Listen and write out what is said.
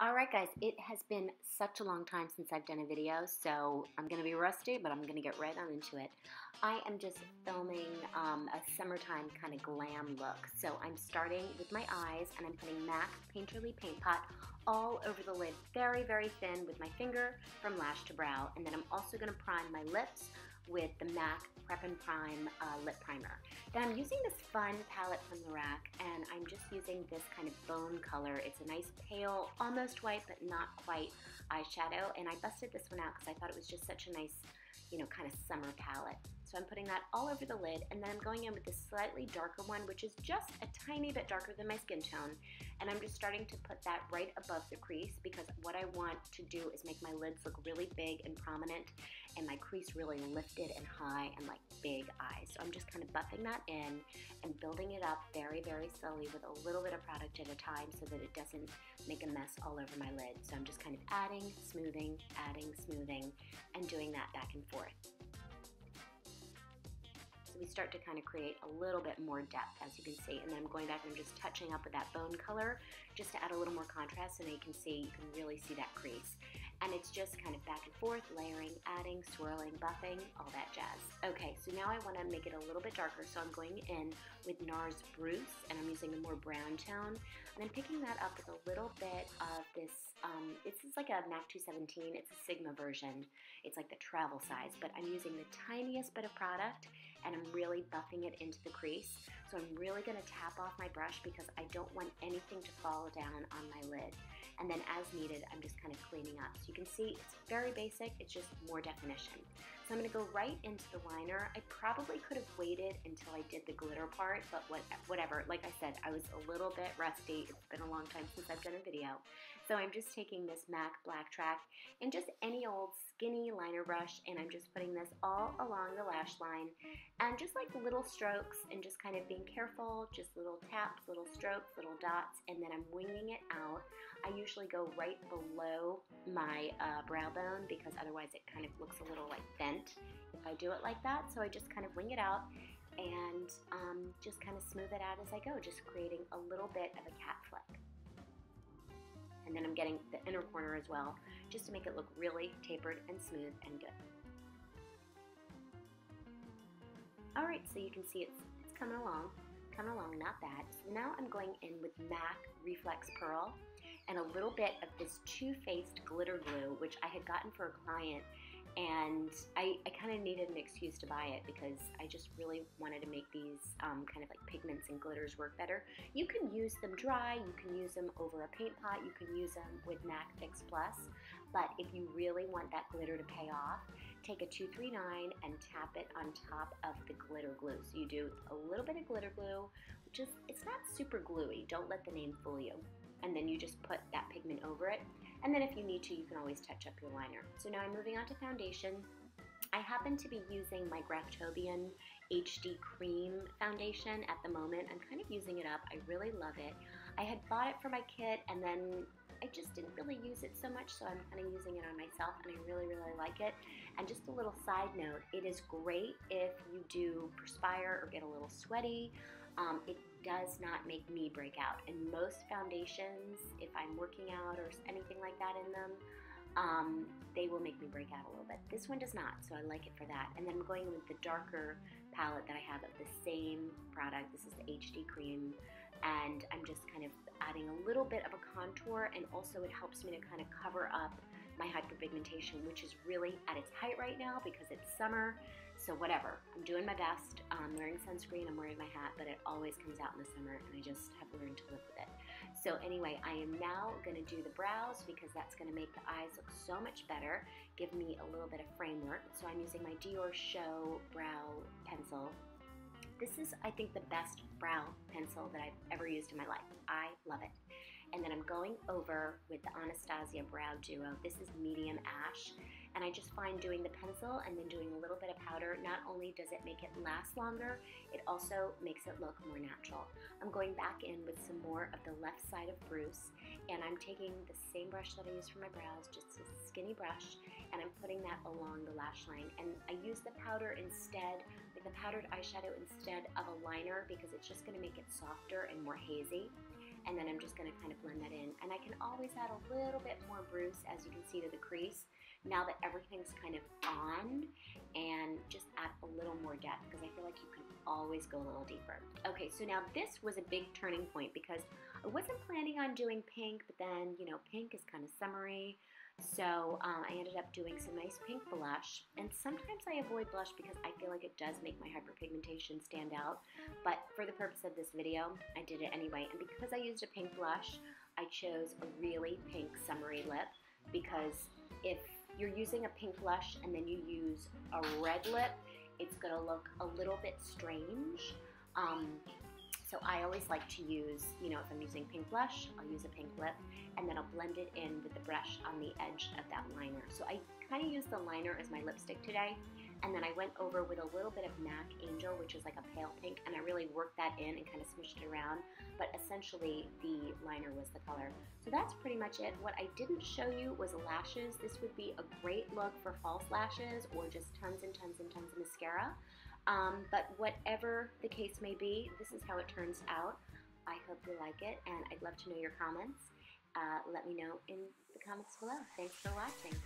Alright guys, it has been such a long time since I've done a video, so I'm going to be rusty, but I'm going to get right on into it. I am just filming a summertime kind of glam look. So I'm starting with my eyes and I'm putting MAC Painterly Paint Pot all over the lid, very, very thin with my finger from lash to brow. And then I'm also going to prime my lips with the MAC Prep and Prime lip primer. Then I'm using this fun palette from the rack, and I'm just using this kind of bone color. It's a nice pale, almost white, but not quite eyeshadow, and I busted this one out because I thought it was just such a nice, kind of summer palette. So I'm putting that all over the lid, and then I'm going in with this slightly darker one, which is just a tiny bit darker than my skin tone, and I'm just starting to put that right above the crease because what I want to do is make my lids look really big and prominent and my crease really lifted and high and like big eyes. So I'm just kind of buffing that in and building it up very, very slowly with a little bit of product at a time so that it doesn't make a mess all over my lid. So I'm just kind of adding, smoothing, and doing that back and forth. So we start to kind of create a little bit more depth, as you can see, and then I'm going back and I'm just touching up with that bone color just to add a little more contrast, so now you can really see that crease. And it's just kind of back and forth, layering, adding, swirling, buffing, all that jazz. Okay, so now I want to make it a little bit darker, so I'm going in with NARS Bruce, and I'm using a more brown tone, and I'm picking that up with a little bit of this, it's like a MAC 217, it's a Sigma version, it's like the travel size, but I'm using the tiniest bit of product, and I'm really buffing it into the crease. So I'm really going to tap off my brush because I don't want anything to fall down on my lid. And then as needed, I'm just kind of cleaning up. So you can see it's very basic, it's just more definition. So I'm going to go right into the liner. I probably could have waited until I did the glitter part, but whatever. Like I said, I was a little bit rusty. It's been a long time since I've done a video. So I'm just taking this MAC Black Track and just any old skinny liner brush, and I'm just putting this all along the lash line and just like little strokes and just kind of being careful, just little taps, little strokes, little dots, and then I'm winging it out. I usually go right below my brow bone because otherwise it kind of looks a little like bent if I do it like that. So I just kind of wing it out and just kind of smooth it out as I go, just creating a little bit of a cat flick. And then I'm getting the inner corner as well, just to make it look really tapered and smooth and good. Alright, so you can see it's coming along, not bad. So now I'm going in with MAC Reflex Pearl and a little bit of this Too-Faced glitter glue, which I had gotten for a client, and I kind of needed an excuse to buy it because I just really wanted to make these kind of like pigments and glitters work better. You can use them dry, you can use them over a paint pot, you can use them with MAC Fix Plus, but if you really want that glitter to pay off, take a 239 and tap it on top of the glitter glue. So you do a little bit of glitter glue, which is, it's not super gluey, don't let the name fool you. And then you just put that pigment over it. And then if you need to, you can always touch up your liner. So now I'm moving on to foundation. I happen to be using my Graftobian HD Cream foundation at the moment. I'm kind of using it up. I really love it. I had bought it for my kit and then I just didn't really use it so much, so I'm kind of using it on myself, and I really, really like it. And just a little side note, it is great if you do perspire or get a little sweaty. It does not make me break out. And most foundations, if I'm working out or anything like that in them, they will make me break out a little bit. This one does not, so I like it for that. And then I'm going with the darker palette that I have of the same product. This is the HD Cream, and I'm just kind of adding a little bit of a contour, and also it helps me to kind of cover up my hyperpigmentation, which is really at its height right now because it's summer. So whatever, I'm doing my best. I'm wearing sunscreen, I'm wearing my hat, but it always comes out in the summer, and I just have learned to live with it. So anyway, I am now going to do the brows because that's going to make the eyes look so much better, give me a little bit of framework. So I'm using my Dior Show Brow Pencil. This is, I think, the best brow pencil that I've ever used in my life. I love it. And then I'm going over with the Anastasia Brow Duo. This is medium ash, and I just find doing the pencil and then doing a little bit of powder, not only does it make it last longer, it also makes it look more natural. I'm going back in with some more of the left side of Bruce, and I'm taking the same brush that I use for my brows, just a skinny brush, and I'm putting that along the lash line. And I use the powder instead, like the powdered eyeshadow instead of a liner, because it's just going to make it softer and more hazy. And then I'm just going to kind of blend that in. And I can always had a little bit more bruise, as you can see, to the crease. Now that everything's kind of on, and just add a little more depth because I feel like you can always go a little deeper. Okay, so now this was a big turning point because I wasn't planning on doing pink, but then, you know, pink is kind of summery. So I ended up doing some nice pink blush, and sometimes I avoid blush because I feel like it does make my hyperpigmentation stand out, but for the purpose of this video, I did it anyway. And because I used a pink blush, I chose a really pink summery lip, because if you're using a pink blush and then you use a red lip, it's gonna look a little bit strange. So I always like to use, you know, if I'm using pink blush, I'll use a pink lip, and then I'll blend it in with the brush on the edge of that liner. So I kind of used the liner as my lipstick today, and then I went over with a little bit of MAC Angel, which is like a pale pink, and I really worked that in and kind of smooshed it around, but essentially the liner was the color. So that's pretty much it. What I didn't show you was lashes. This would be a great look for false lashes or just tons and tons and tons of mascara. But whatever the case may be, this is how it turns out. I hope you like it, and I'd love to know your comments. Let me know in the comments below. Thanks for watching.